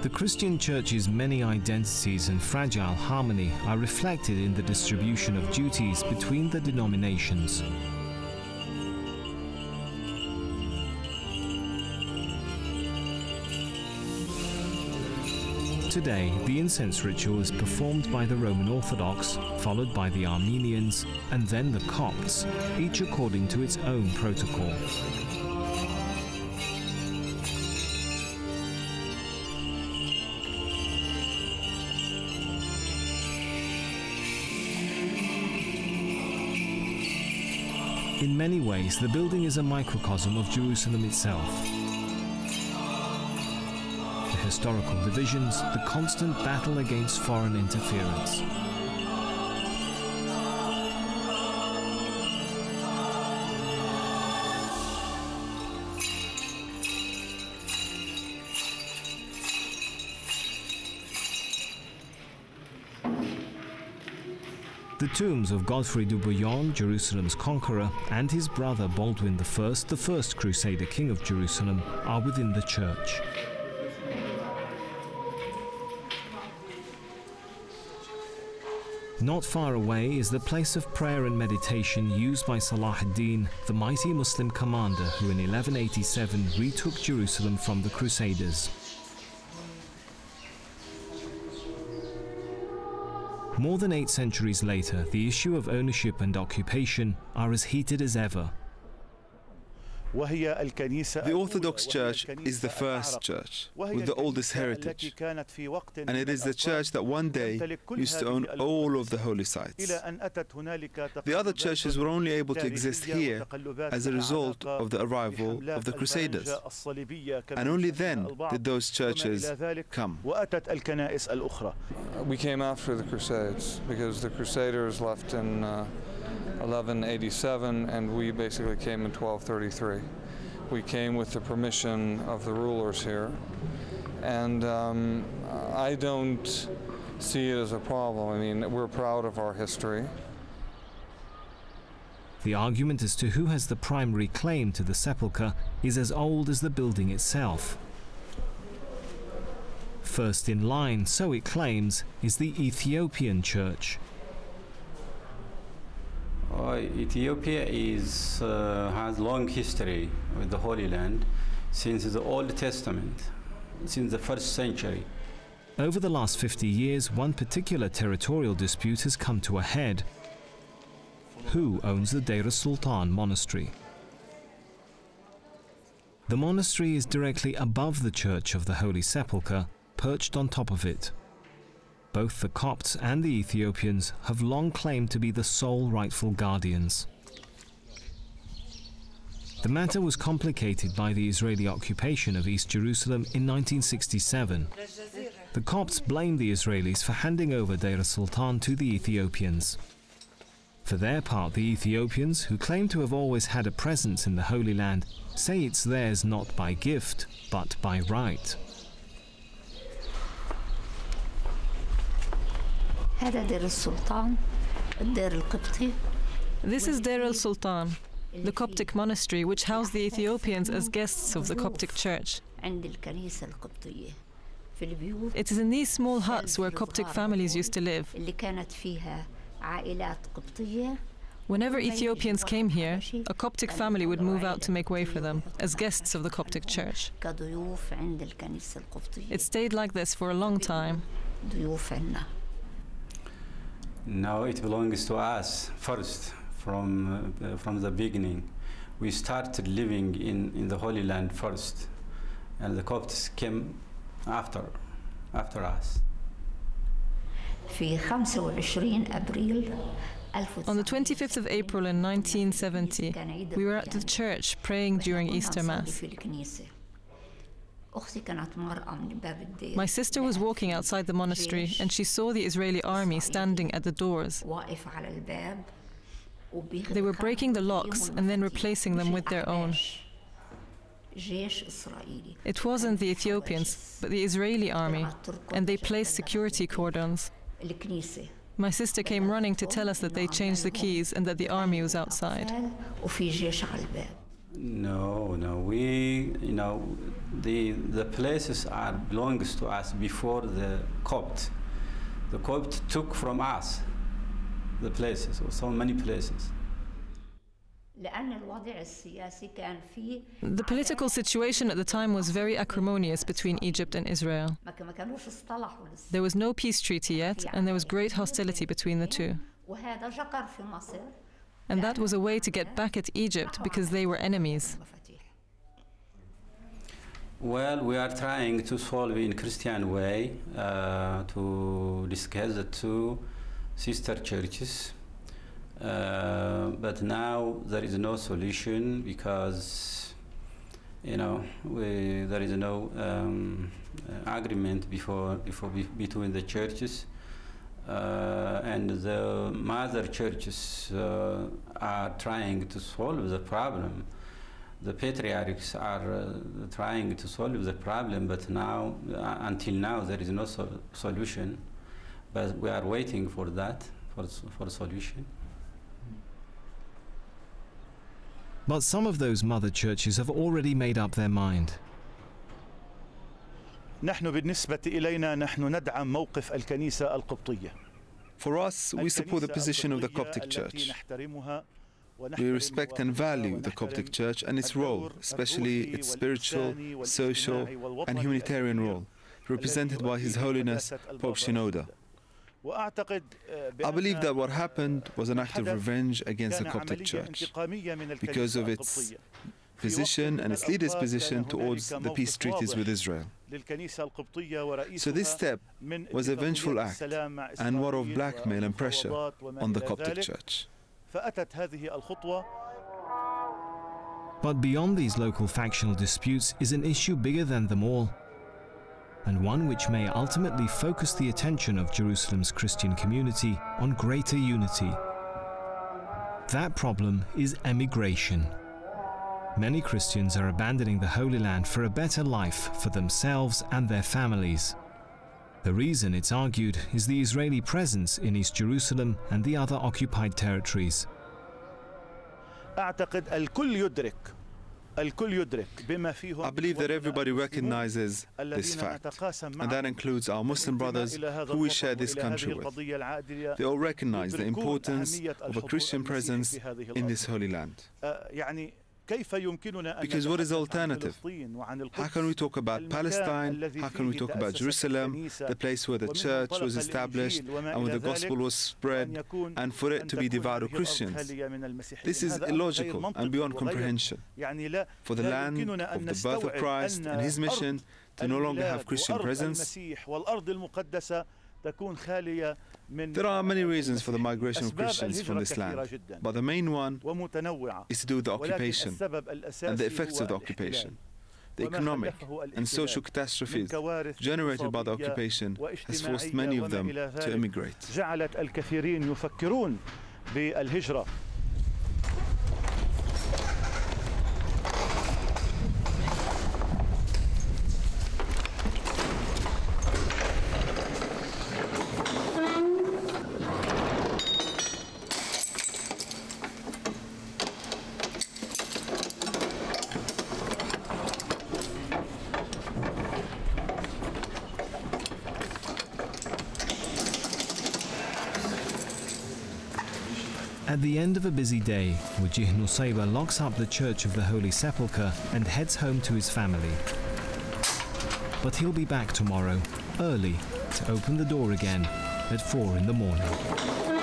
The Christian Church's many identities and fragile harmony are reflected in the distribution of duties between the denominations. Today, the incense ritual is performed by the Roman Orthodox, followed by the Armenians, and then the Copts, each according to its own protocol. In many ways, the building is a microcosm of Jerusalem itself. The historical divisions, the constant battle against foreign interference. The tombs of Godfrey de Bouillon, Jerusalem's conqueror, and his brother Baldwin I, the first Crusader king of Jerusalem, are within the church. Not far away is the place of prayer and meditation used by Salah ad-Din, the mighty Muslim commander who in 1187 retook Jerusalem from the Crusaders. More than 8 centuries later, the issue of ownership and occupation are as heated as ever. The Orthodox Church is the first church with the oldest heritage, and it is the church that one day used to own all of the holy sites. The other churches were only able to exist here as a result of the arrival of the Crusaders, and only then did those churches come. We came after the Crusades because the Crusaders left in 1187, and we basically came in 1233. We came with the permission of the rulers here, and I don't see it as a problem. I mean, we're proud of our history. The argument as to who has the primary claim to the sepulchre is as old as the building itself. First in line, so it claims, is the Ethiopian Church. Ethiopia has long history with the Holy Land since the Old Testament, since the 1st century. Over the last 50 years, one particular territorial dispute has come to a head. Who owns the Deir Sultan monastery? The monastery is directly above the Church of the Holy Sepulchre, perched on top of it. Both the Copts and the Ethiopians have long claimed to be the sole rightful guardians. The matter was complicated by the Israeli occupation of East Jerusalem in 1967. The Copts blamed the Israelis for handing over Deir Sultan to the Ethiopians. For their part, the Ethiopians, who claim to have always had a presence in the Holy Land, say it's theirs not by gift, but by right. This is Deir al-Sultan, the Coptic monastery which housed the Ethiopians as guests of the Coptic Church. It is in these small huts where Coptic families used to live. Whenever Ethiopians came here, a Coptic family would move out to make way for them, as guests of the Coptic Church. It stayed like this for a long time. Now it belongs to us first, from the beginning. We started living in the Holy Land first, and the Copts came after us. On the 25th of April in 1970, we were at the church praying during Easter Mass. My sister was walking outside the monastery and she saw the Israeli army standing at the doors. They were breaking the locks and then replacing them with their own. It wasn't the Ethiopians, but the Israeli army, and they placed security cordons. My sister came running to tell us that they changed the keys and that the army was outside. No, we, the places belongs to us before the Copt. The Copt took from us the places, or so many places. The political situation at the time was very acrimonious between Egypt and Israel. There was no peace treaty yet, and there was great hostility between the two. And that was a way to get back at Egypt because they were enemies. Well, we are trying to solve in Christian way, to discuss the two sister churches. But now there is no solution because, there is no agreement between the churches. And the mother churches are trying to solve the problem. The patriarchs are trying to solve the problem, but now, until now, there is no solution. But we are waiting for that, for a solution. But some of those mother churches have already made up their mind. For us, we support the position of the Coptic Church. We respect and value the Coptic Church and its role, especially its spiritual, social, and humanitarian role, represented by His Holiness Pope Shenouda. I believe that what happened was an act of revenge against the Coptic Church because of its position and its leaders' position towards the peace treaties with Israel. So this step was a vengeful act and one of blackmail and pressure on the Coptic Church. But beyond these local factional disputes is an issue bigger than them all, and one which may ultimately focus the attention of Jerusalem's Christian community on greater unity. That problem is emigration. Many Christians are abandoning the Holy Land for a better life for themselves and their families. The reason, it's argued, is the Israeli presence in East Jerusalem and the other occupied territories. I believe that everybody recognizes this fact, and that includes our Muslim brothers who we share this country with. They all recognize the importance of a Christian presence in this Holy Land. Because what is the alternative? How can we talk about Palestine? How can we talk about Jerusalem, the place where the church was established and where the gospel was spread, and for it to be devout of Christians? This is illogical and beyond comprehension. For the land of the birth of Christ and His mission to no longer have Christian presence, there are many reasons for the migration of Christians from this land, but the main one is to do with the occupation and the effects of the occupation. The economic and social catastrophes generated by the occupation has forced many of them to emigrate. At the end of a busy day, Wajih Nusayba locks up the Church of the Holy Sepulchre and heads home to his family. But he'll be back tomorrow, early, to open the door again at 4 in the morning.